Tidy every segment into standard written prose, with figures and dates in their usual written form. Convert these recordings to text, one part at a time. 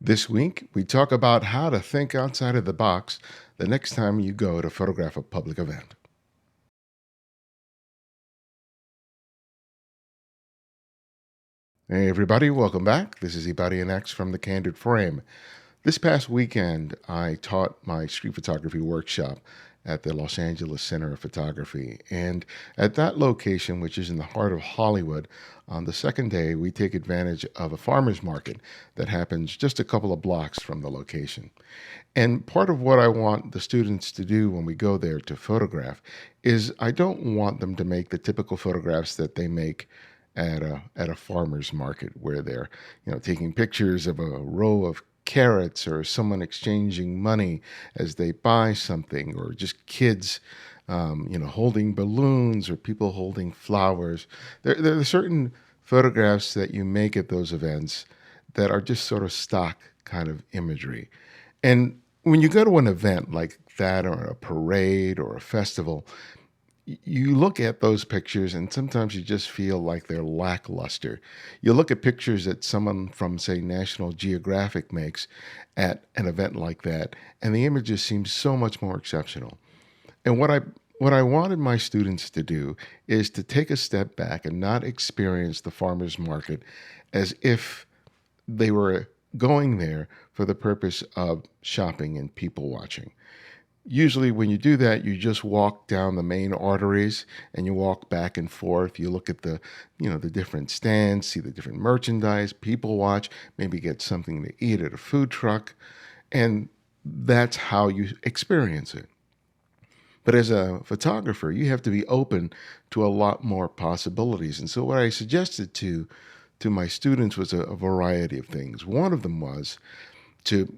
This week, we talk about how to think outside of the box the next time you go to photograph a public event. Hey, everybody, welcome back. This is Ibarionex from the Candid Frame. This past weekend, I taught my street photography workshop at the Los Angeles Center of Photography. And at that location, which is in the heart of Hollywood, on the second day, we take advantage of a farmer's market that happens just a couple of blocks from the location. And part of what I want the students to do when we go there to photograph is I don't want them to make the typical photographs that they make at a farmer's market where they're taking pictures of a row of carrots or someone exchanging money as they buy something, or just kids holding balloons or people holding flowers. There are certain photographs that you make at those events that are just sort of stock kind of imagery. And when you go to an event like that, or a parade or a festival, you look at those pictures and sometimes you just feel like they're lackluster. You look at pictures that someone from, say, National Geographic makes at an event like that, and the images seem so much more exceptional. And what I wanted my students to do is to take a step back and not experience the farmers market as if they were going there for the purpose of shopping and people watching. Usually when you do that, you just walk down the main arteries and you walk back and forth. You look at the different stands, see the different merchandise, people watch, maybe get something to eat at a food truck, and that's how you experience it. But as a photographer, you have to be open to a lot more possibilities. And so what I suggested to my students was a variety of things. One of them was to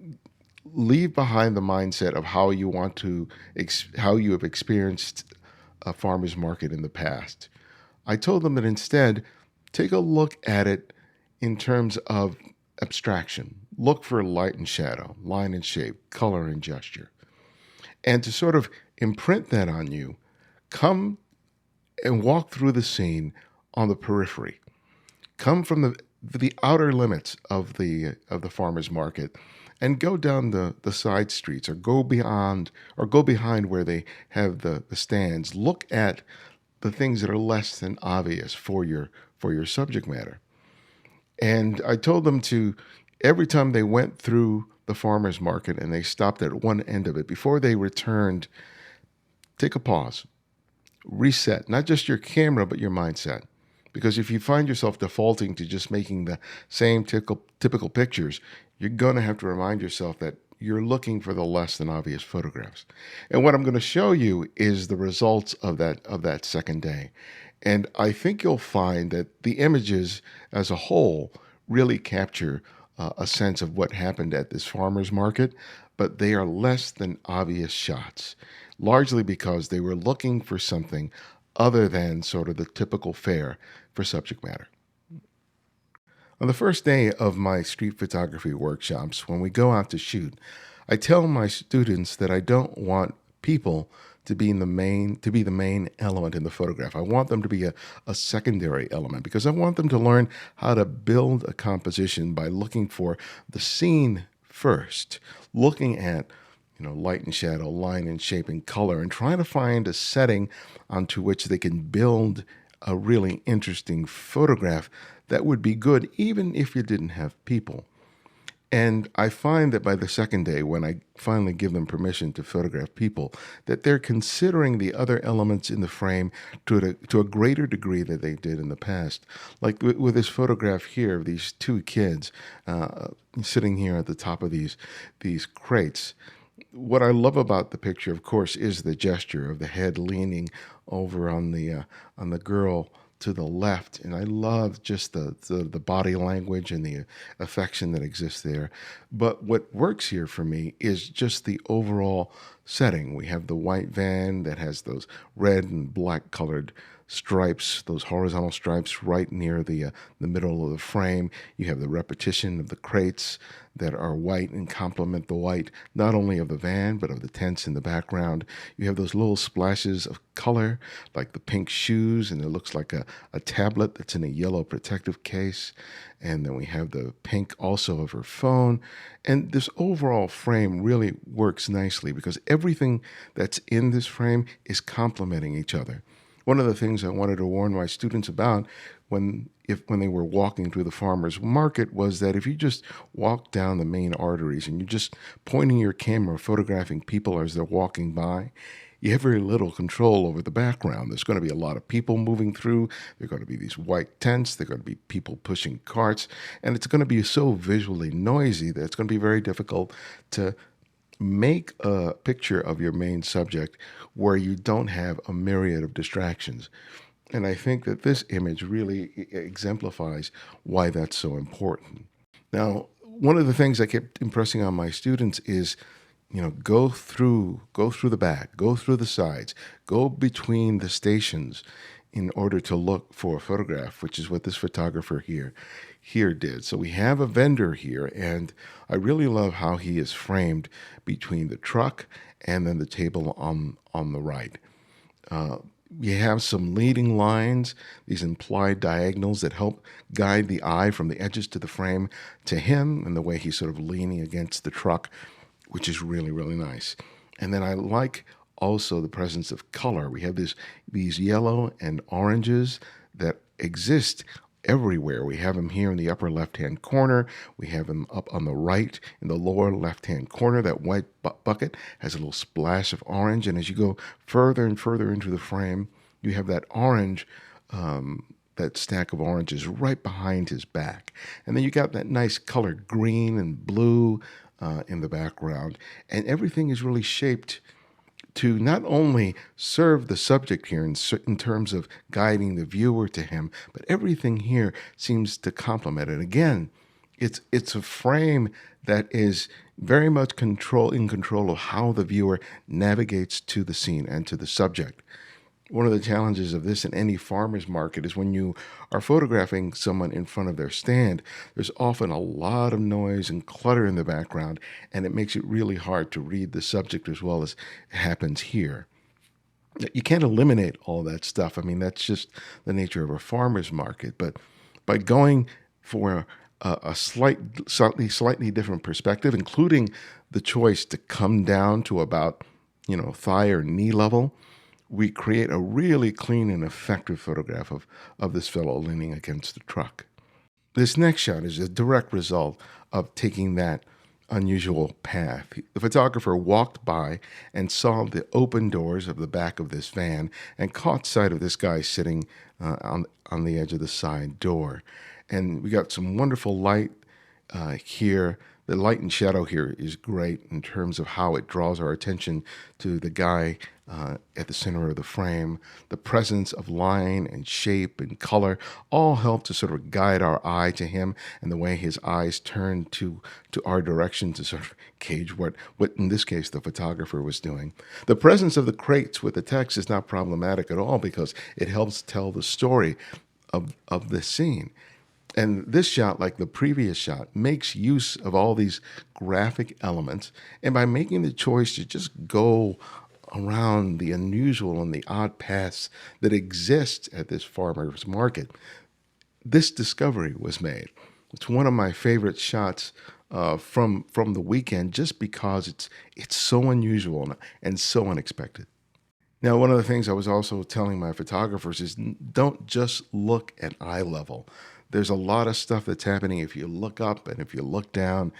leave behind the mindset of how you want to how you have experienced a farmer's market in the past. I told them that instead, take a look at it in terms of abstraction. Look for light and shadow, line and shape, color and gesture. And to sort of imprint that on you, come and walk through the scene on the periphery. Come from the outer limits of the farmers market and go down the side streets, or go beyond, or go behind where they have the stands. Look at the things that are less than obvious for your subject matter. And I told them to, every time they went through the farmers market and they stopped at one end of it, before they returned, take a pause, reset, not just your camera, but your mindset. Because if you find yourself defaulting to just making the same typical pictures, you're going to have to remind yourself that you're looking for the less than obvious photographs. And what I'm going to show you is the results of that second day. And I think you'll find that the images as a whole really capture a sense of what happened at this farmer's market, but they are less than obvious shots, largely because they were looking for something other than sort of the typical fare for subject matter. On the first day of my street photography workshops, when we go out to shoot, I tell my students that I don't want people to be the main element in the photograph. I want them to be a secondary element, because I want them to learn how to build a composition by looking for the scene first, looking at light and shadow, line and shape and color, and trying to find a setting onto which they can build a really interesting photograph that would be good even if you didn't have people. And I find that by the second day, when I finally give them permission to photograph people, that they're considering the other elements in the frame to a greater degree than they did in the past. Like with this photograph here of these two kids sitting here at the top of these crates. What I love about the picture, of course, is the gesture of the head leaning over on the girl to the left, and I love just the body language and the affection that exists there. But what works here for me is just the overall setting. We have the white van that has those red and black colored stripes, those horizontal stripes right near the middle of the frame. You have the repetition of the crates that are white and complement the white, not only of the van, but of the tents in the background. You have those little splashes of color, like the pink shoes, and it looks like a tablet that's in a yellow protective case. And then we have the pink also of her phone. And this overall frame really works nicely because everything that's in this frame is complementing each other. One of the things I wanted to warn my students about when they were walking through the farmers market was that if you just walk down the main arteries and you're just pointing your camera, photographing people as they're walking by, you have very little control over the background. There's going to be a lot of people moving through. There are going to be these white tents. There are going to be people pushing carts. And it's going to be so visually noisy that it's going to be very difficult to make a picture of your main subject where you don't have a myriad of distractions. And I think that this image really exemplifies why that's so important. Now, one of the things I kept impressing on my students is, go through the back, go through the sides, go between the stations in order to look for a photograph, which is what this photographer here did. So we have a vendor here, and I really love how he is framed between the truck and then the table on the right. You have some leading lines, these implied diagonals that help guide the eye from the edges to the frame to him and the way he's sort of leaning against the truck, which is really, really nice. And then I like also the presence of color. We have these yellow and oranges that exist everywhere. We have them here in the upper left-hand corner. We have them up on the right in the lower left-hand corner. That white bucket has a little splash of orange. And as you go further and further into the frame, you have that orange, that stack of oranges right behind his back. And then you got that nice color green and blue in the background. And everything is really shaped to not only serve the subject here in terms of guiding the viewer to him, but everything here seems to complement it. Again, it's a frame that is very much in control of how the viewer navigates to the scene and to the subject. One of the challenges of this in any farmer's market is when you are photographing someone in front of their stand, there's often a lot of noise and clutter in the background, and it makes it really hard to read the subject as well as it happens here. You can't eliminate all that stuff. I mean, that's just the nature of a farmer's market. But by going for a slightly different perspective, including the choice to come down to about, thigh or knee level, we create a really clean and effective photograph of this fellow leaning against the truck. This next shot is a direct result of taking that unusual path. The photographer walked by and saw the open doors of the back of this van and caught sight of this guy sitting on the edge of the side door. And we got some wonderful light here. The light and shadow here is great in terms of how it draws our attention to the guy at the center of the frame. The presence of line and shape and color all help to sort of guide our eye to him, and the way his eyes turn to our direction to sort of gauge what in this case the photographer was doing. The presence of the crates with the text is not problematic at all because it helps tell the story of the scene. And this shot, like the previous shot, makes use of all these graphic elements. And by making the choice to just go around the unusual and the odd paths that exist at this farmer's market, this discovery was made. It's one of my favorite shots from the weekend just because it's so unusual and so unexpected. Now, one of the things I was also telling my photographers is don't just look at eye level. There's a lot of stuff that's happening if you look up and if you look down.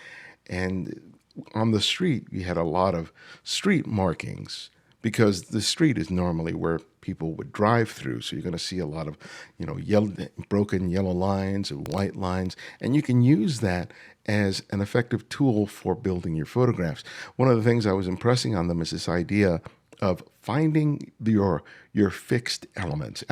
And on the street, you had a lot of street markings because the street is normally where people would drive through. So you're going to see a lot of, broken yellow lines and white lines. And you can use that as an effective tool for building your photographs. One of the things I was impressing on them is this idea of finding your fixed elements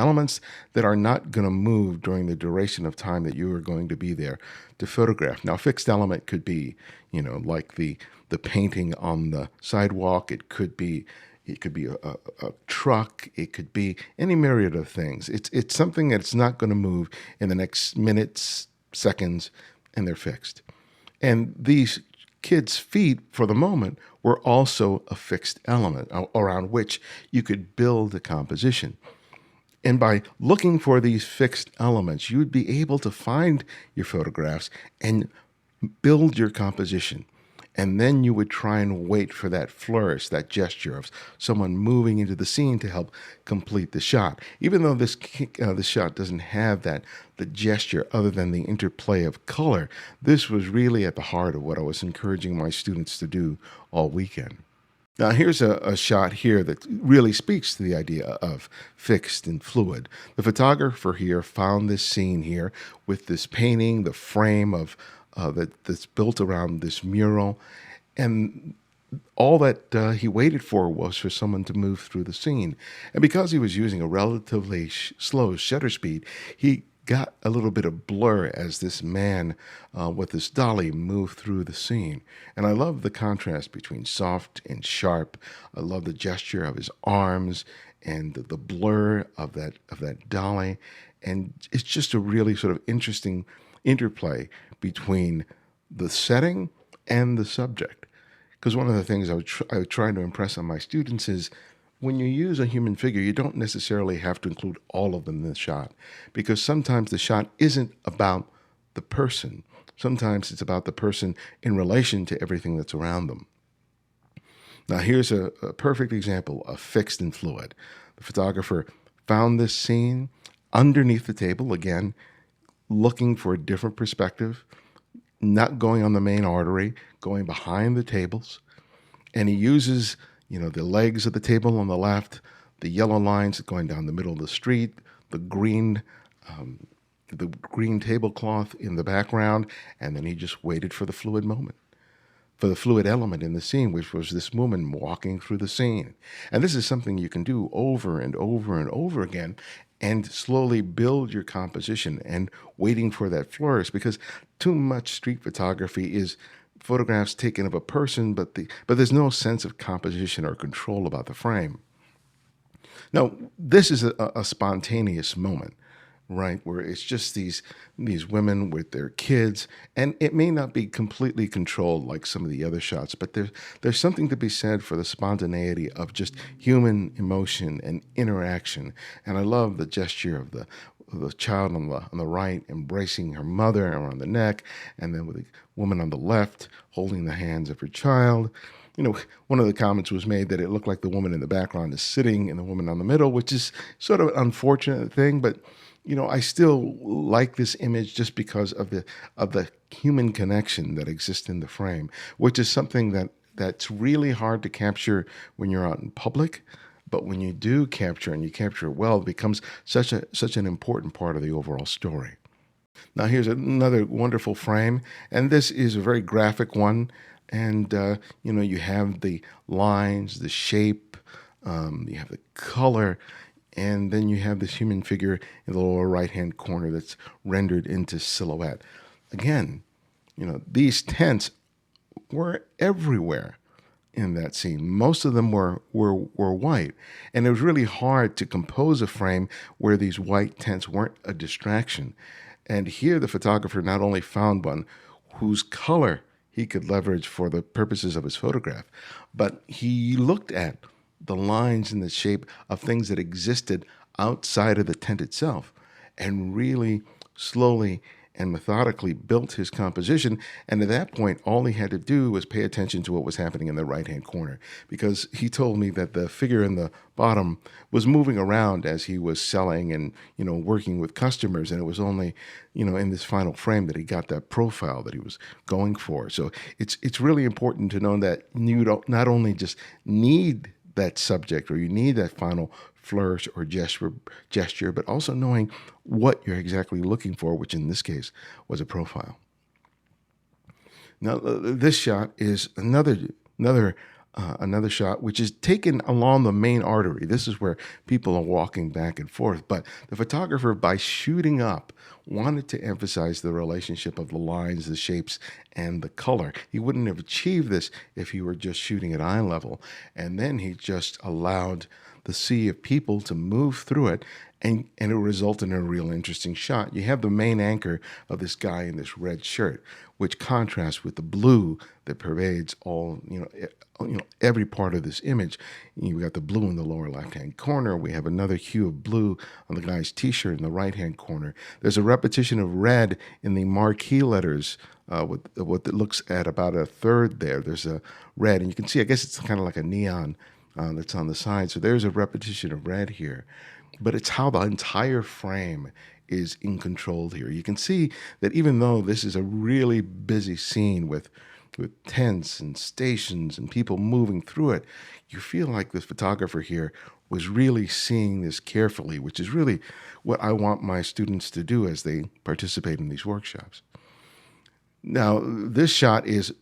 that are not going to move during the duration of time that you are going to be there to photograph. Now, a fixed element could be, like the painting on the sidewalk. It could be a truck. It could be any myriad of things. It's something that's not going to move in the next minutes, seconds, and they're fixed. And these kids' feet, for the moment, were also a fixed element around which you could build a composition. And by looking for these fixed elements, you would be able to find your photographs and build your composition. And then you would try and wait for that flourish, that gesture of someone moving into the scene to help complete the shot. Even though this shot doesn't have the gesture other than the interplay of color, this was really at the heart of what I was encouraging my students to do all weekend. Now, here's a shot here that really speaks to the idea of fixed and fluid. The photographer here found this scene here with this painting, the frame that's built around this mural, and all that he waited for was for someone to move through the scene. And because he was using a relatively slow shutter speed, he got a little bit of blur as this man with this dolly moved through the scene. And I love the contrast between soft and sharp. I love the gesture of his arms and the blur of that dolly. And it's just a really sort of interesting interplay between the setting and the subject. Because one of the things I would try to impress on my students is when you use a human figure, you don't necessarily have to include all of them in the shot, because sometimes the shot isn't about the person. Sometimes it's about the person in relation to everything that's around them. Now, here's a perfect example of fixed and fluid. The photographer found this scene underneath the table, again, looking for a different perspective, not going on the main artery, going behind the tables. And he uses, the legs of the table on the left, the yellow lines going down the middle of the street, the green tablecloth in the background, and then he just waited for the fluid moment, for the fluid element in the scene, which was this woman walking through the scene. And this is something you can do over and over and over again and slowly build your composition and waiting for that flourish, because too much street photography is photographs taken of a person, but there's no sense of composition or control about the frame. Now, this is a spontaneous moment, right, where it's just these women with their kids, and it may not be completely controlled like some of the other shots, but there's something to be said for the spontaneity of just human emotion and interaction. And I love the gesture of the child on the right embracing her mother around the neck, and then with the woman on the left holding the hands of her child. One of the comments was made that it looked like the woman in the background is sitting and the woman on the middle, which is sort of an unfortunate thing, but I still like this image just because of the human connection that exists in the frame, which is something that's really hard to capture when you're out in public. But when you do capture, and you capture it well, it becomes such an important part of the overall story. Now, here's another wonderful frame, and this is a very graphic one. And you have the lines, the shape, you have the color, and then you have this human figure in the lower right-hand corner that's rendered into silhouette. Again, these tents were everywhere in that scene. Most of them were white, and it was really hard to compose a frame where these white tents weren't a distraction. And here the photographer not only found one whose color he could leverage for the purposes of his photograph, but he looked at the lines and the shape of things that existed outside of the tent itself and really slowly and methodically built his composition. And at that point, all he had to do was pay attention to what was happening in the right-hand corner, because he told me that the figure in the bottom was moving around as he was selling and, working with customers. And it was only, in this final frame that he got that profile that he was going for. So it's really important to know that you don't not only just need that subject, or you need that final flourish or gesture, but also knowing what you're exactly looking for, which in this case was a profile. Now, this shot is another another shot, which is taken along the main artery. This is where people are walking back and forth. But the photographer, by shooting up, wanted to emphasize the relationship of the lines, the shapes, and the color. He wouldn't have achieved this if he were just shooting at eye level. And then he just allowed the sea of people to move through it, and it resulted in a real interesting shot. You have the main anchor of this guy in this red shirt, which contrasts with the blue that pervades all, every part of this image. You've got the blue in the lower left-hand corner. We have another hue of blue on the guy's T-shirt in the right-hand corner. There's a repetition of red in the marquee letters, with what it looks at about a third there. There's a red, and you can see, I guess it's kind of like a neon that's on the side. So there's a repetition of red here. But it's how the entire frame is in control here. You can see that even though this is a really busy scene with tents and stations and people moving through it, you feel like this photographer here was really seeing this carefully, which is really what I want my students to do as they participate in these workshops. Now, this shot is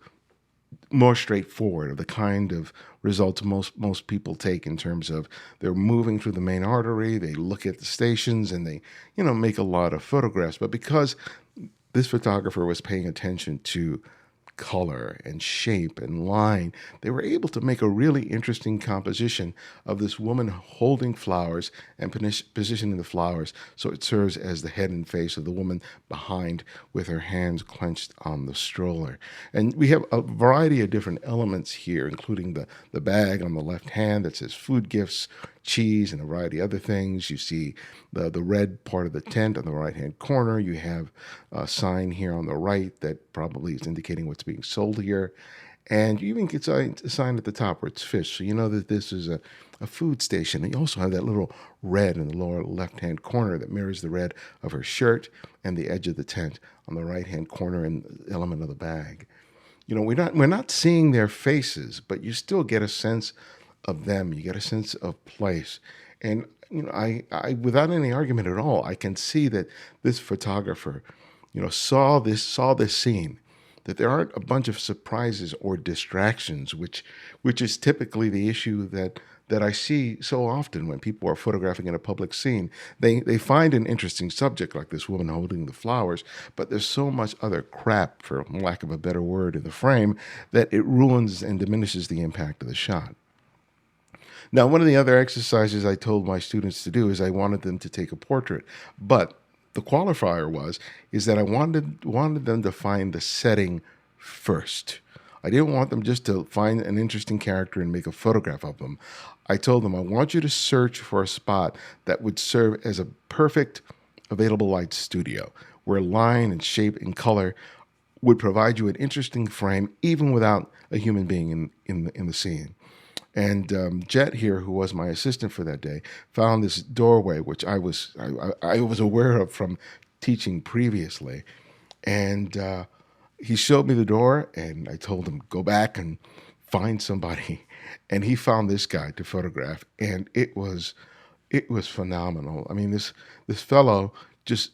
more straightforward, of the kind of results most people take, in terms of they're moving through the main artery, they look at the stations, and they make a lot of photographs. But because this photographer was paying attention to color and shape and line, they were able to make a really interesting composition of this woman holding flowers and positioning the flowers so it serves as the head and face of the woman behind, with her hands clenched on the stroller. And we have a variety of different elements here, including the bag on the left hand that says food gifts, cheese, and a variety of other things. You see the red part of the tent on the right-hand corner. You have a sign here on the right that probably is indicating what's being sold here. And you even get a sign at the top where it's fish, so you know that this is a food station. And you also have that little red in the lower left-hand corner that mirrors the red of her shirt and the edge of the tent on the right-hand corner and the element of the bag. We're not seeing their faces, but you still get a sense of them. You get a sense of place. And I without any argument at all, I can see that this photographer, saw this scene, that there aren't a bunch of surprises or distractions, which is typically the issue that I see so often when people are photographing in a public scene. They find an interesting subject like this woman holding the flowers, but there's so much other crap, for lack of a better word, in the frame that it ruins and diminishes the impact of the shot. Now, one of the other exercises I told my students to do is I wanted them to take a portrait, but the qualifier is that I wanted them to find the setting first. I didn't want them just to find an interesting character and make a photograph of them. I told them, I want you to search for a spot that would serve as a perfect available light studio, where line and shape and color would provide you an interesting frame, even without a human being in the scene. And Jet here, who was my assistant for that day, found this doorway, which I was aware of from teaching previously. And he showed me the door, and I told him, go back and find somebody. And he found this guy to photograph, and it was phenomenal. I mean, this fellow just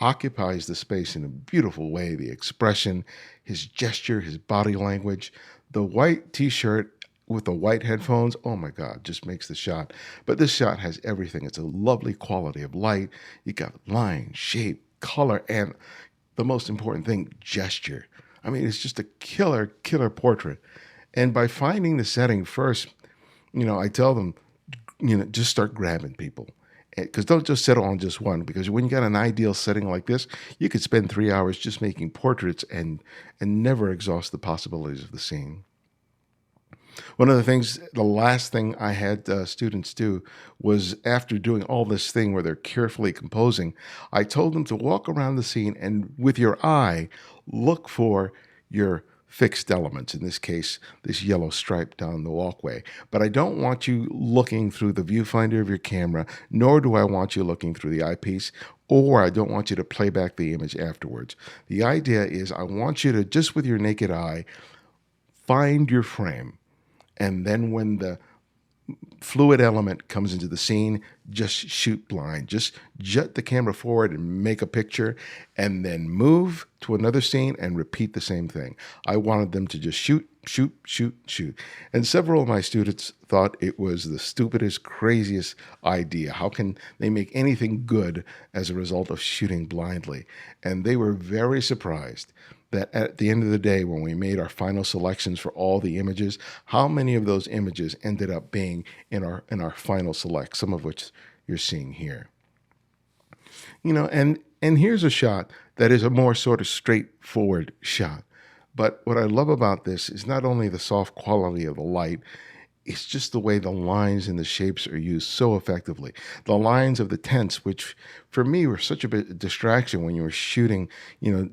occupies the space in a beautiful way. The expression, his gesture, his body language, the white T-shirt with the white headphones, oh my God, just makes the shot. But this shot has everything. It's a lovely quality of light. You got line, shape, color, and the most important thing, gesture. I mean, it's just a killer portrait. And by finding the setting first, I tell them, just start grabbing people. Because don't just settle on just one, because when you got an ideal setting like this, you could spend 3 hours just making portraits and never exhaust the possibilities of the scene. One of the last thing I had students do was, after doing all this thing where they're carefully composing, I told them to walk around the scene and with your eye, look for your fixed elements, in this case, this yellow stripe down the walkway. But I don't want you looking through the viewfinder of your camera, nor do I want you looking through the eyepiece, or I don't want you to play back the image afterwards. The idea is I want you to, just with your naked eye, find your frame. And then when the fluid element comes into the scene, just shoot blind. Just jut the camera forward and make a picture, and then move to another scene and repeat the same thing. I wanted them to just shoot, shoot, shoot, shoot. And several of my students thought it was the stupidest, craziest idea. How can they make anything good as a result of shooting blindly? And they were very surprised that at the end of the day, when we made our final selections for all the images, how many of those images ended up being in our final select, some of which you're seeing here. And here's a shot that is a more sort of straightforward shot. But what I love about this is not only the soft quality of the light, it's just the way the lines and the shapes are used so effectively. The lines of the tents, which for me were such a bit of distraction when you were shooting,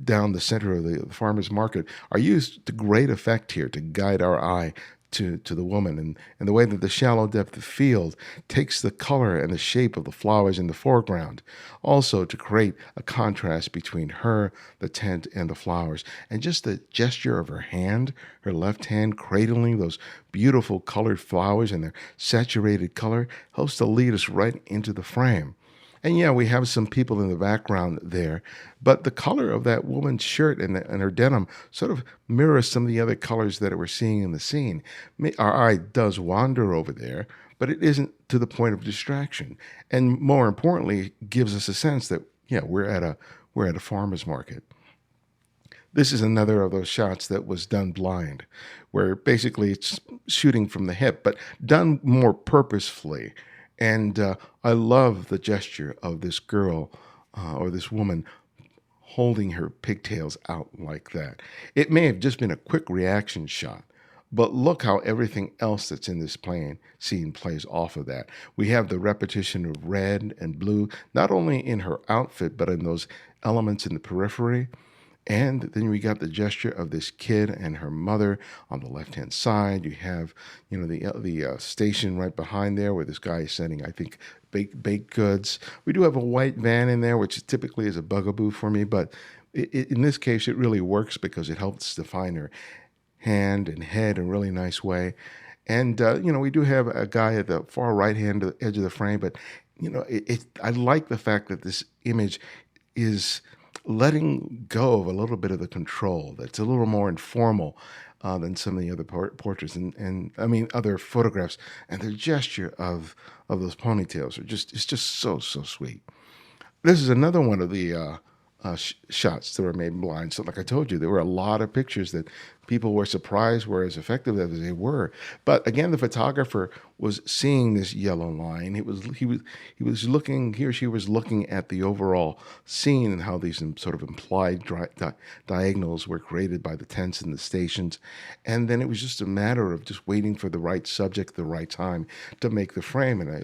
down the center of the farmer's market, are used to great effect here to guide our eye to the woman, and the way that the shallow depth of field takes the color and the shape of the flowers in the foreground, also to create a contrast between her, the tent, and the flowers. And just the gesture of her hand, her left hand cradling those beautiful colored flowers in their saturated color, helps to lead us right into the frame. And yeah, we have some people in the background there, but the color of that woman's shirt and her denim sort of mirrors some of the other colors that we're seeing in the scene. Our eye does wander over there, but it isn't to the point of distraction. And more importantly, it gives us a sense that, yeah, we're at a farmer's market. This is another of those shots that was done blind, where basically it's shooting from the hip, but done more purposefully. And I love the gesture of this girl or this woman holding her pigtails out like that. It may have just been a quick reaction shot, but look how everything else that's in this scene plays off of that. We have the repetition of red and blue, not only in her outfit, but in those elements in the periphery. And then we got the gesture of this kid and her mother on the left-hand side. You have, the station right behind there where this guy is sending, I think, baked goods. We do have a white van in there, which typically is a bugaboo for me, but in this case, it really works because it helps define her hand and head in a really nice way. And we do have a guy at the far right-hand edge of the frame, but I like the fact that this image is letting go of a little bit of the control. That's a little more informal than some of the other portraits and I mean other photographs. And the gesture of those ponytails it's just so sweet. This is another one of the shots that were made blind. So, like I told you, there were a lot of pictures that people were surprised were as effective as they were. But again, the photographer was seeing this yellow line. He was looking. He or she was looking at the overall scene and how these sort of implied diagonals were created by the tents and the stations, and then it was just a matter of just waiting for the right subject at the right time to make the frame. And I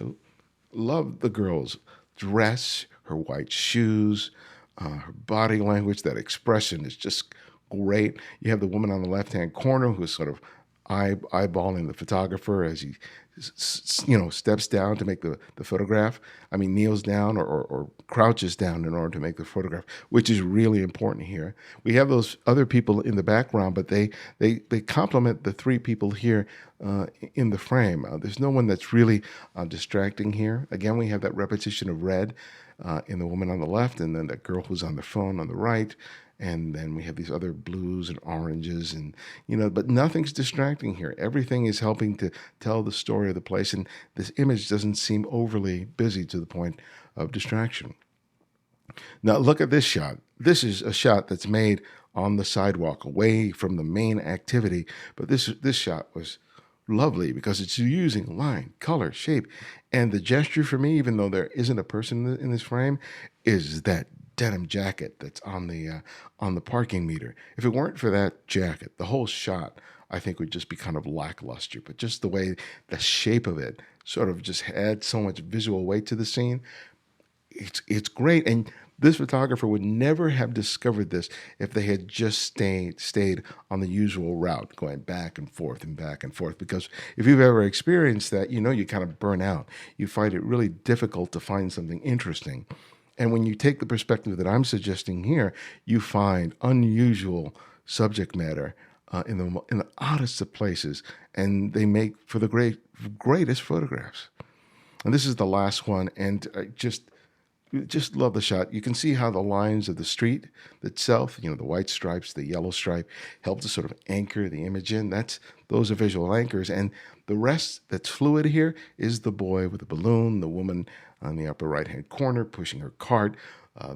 love the girl's dress, her white shoes, her body language, that expression is just great. You have the woman on the left-hand corner who's sort of eyeballing the photographer as he, steps down to make the photograph. I mean, kneels down or crouches down in order to make the photograph, which is really important here. We have those other people in the background, but they complement the three people here in the frame. There's no one that's really distracting here. Again, we have that repetition of red in the woman on the left, and then that girl who's on the phone on the right. And then we have these other blues and oranges but nothing's distracting here. Everything is helping to tell the story of the place. And this image doesn't seem overly busy to the point of distraction. Now, look at this shot. This is a shot that's made on the sidewalk away from the main activity. But this shot was lovely because it's using line, color, shape. And the gesture for me, even though there isn't a person in this frame, is that denim jacket that's on the parking meter. If it weren't for that jacket, the whole shot, I think, would just be kind of lackluster. But just the way the shape of it sort of just adds so much visual weight to the scene, it's great. And this photographer would never have discovered this if they had just stayed on the usual route, going back and forth and back and forth. Because if you've ever experienced that, you kind of burn out. You find it really difficult to find something interesting. And when you take the perspective that I'm suggesting here, you find unusual subject matter in the oddest of places, and they make for the greatest photographs. And this is the last one, and I just love the shot. You can see how the lines of the street itself, the white stripes, the yellow stripe, help to sort of anchor the image in. Those are visual anchors. And the rest that's fluid here is the boy with the balloon, the woman on the upper right-hand corner pushing her cart,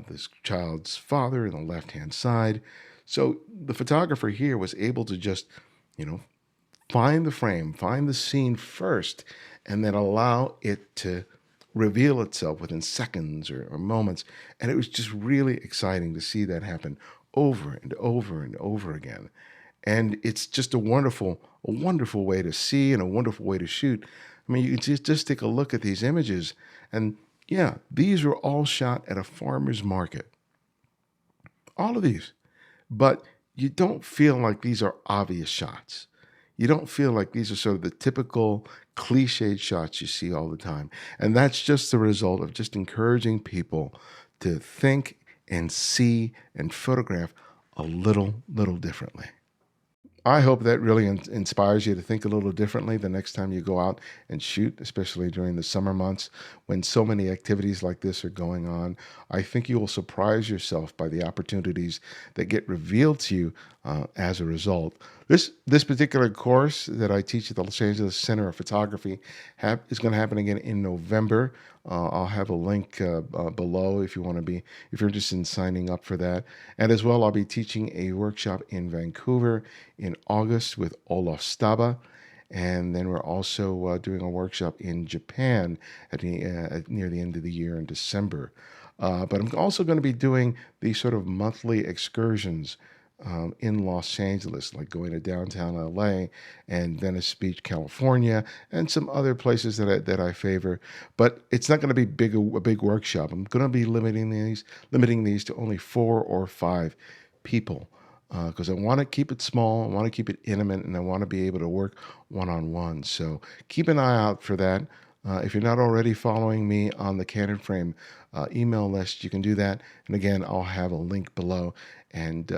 this child's father in the left-hand side. So the photographer here was able to just, find the frame, find the scene first, and then allow it to reveal itself within seconds or moments. And it was just really exciting to see that happen over and over and over again. And it's just a wonderful way to see and a wonderful way to shoot. I mean, you can just take a look at these images, and yeah, these were all shot at a farmer's market. All of these. But you don't feel like these are obvious shots. You don't feel like these are sort of the typical cliched shots you see all the time. And that's just the result of just encouraging people to think and see and photograph a little differently. I hope that really inspires you to think a little differently the next time you go out and shoot, especially during the summer months when so many activities like this are going on. I think you will surprise yourself by the opportunities that get revealed to you as a result. This particular course that I teach at the Los Angeles Center of Photography is going to happen again in November. I'll have a link below if you're interested in signing up for that. And as well, I'll be teaching a workshop in Vancouver in August with Olaf Sztaba. And then we're also doing a workshop in Japan near the end of the year in December. But I'm also going to be doing these sort of monthly excursions in Los Angeles, like going to downtown LA and Venice Beach, California, and some other places that I favor. But it's not going to be a big workshop. I'm going to be limiting these to only 4 or 5 people because I want to keep it small, I want to keep it intimate, and I want to be able to work one-on-one. So keep an eye out for that. If you're not already following me on the Candid Frame email list, you can do that. And again, I'll have a link below. And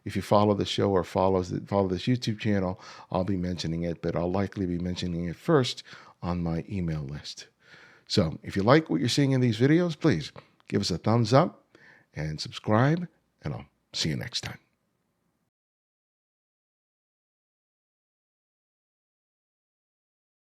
if you follow the show or follow this YouTube channel, I'll be mentioning it, but I'll likely be mentioning it first on my email list. So if you like what you're seeing in these videos, please give us a thumbs up and subscribe, and I'll see you next time.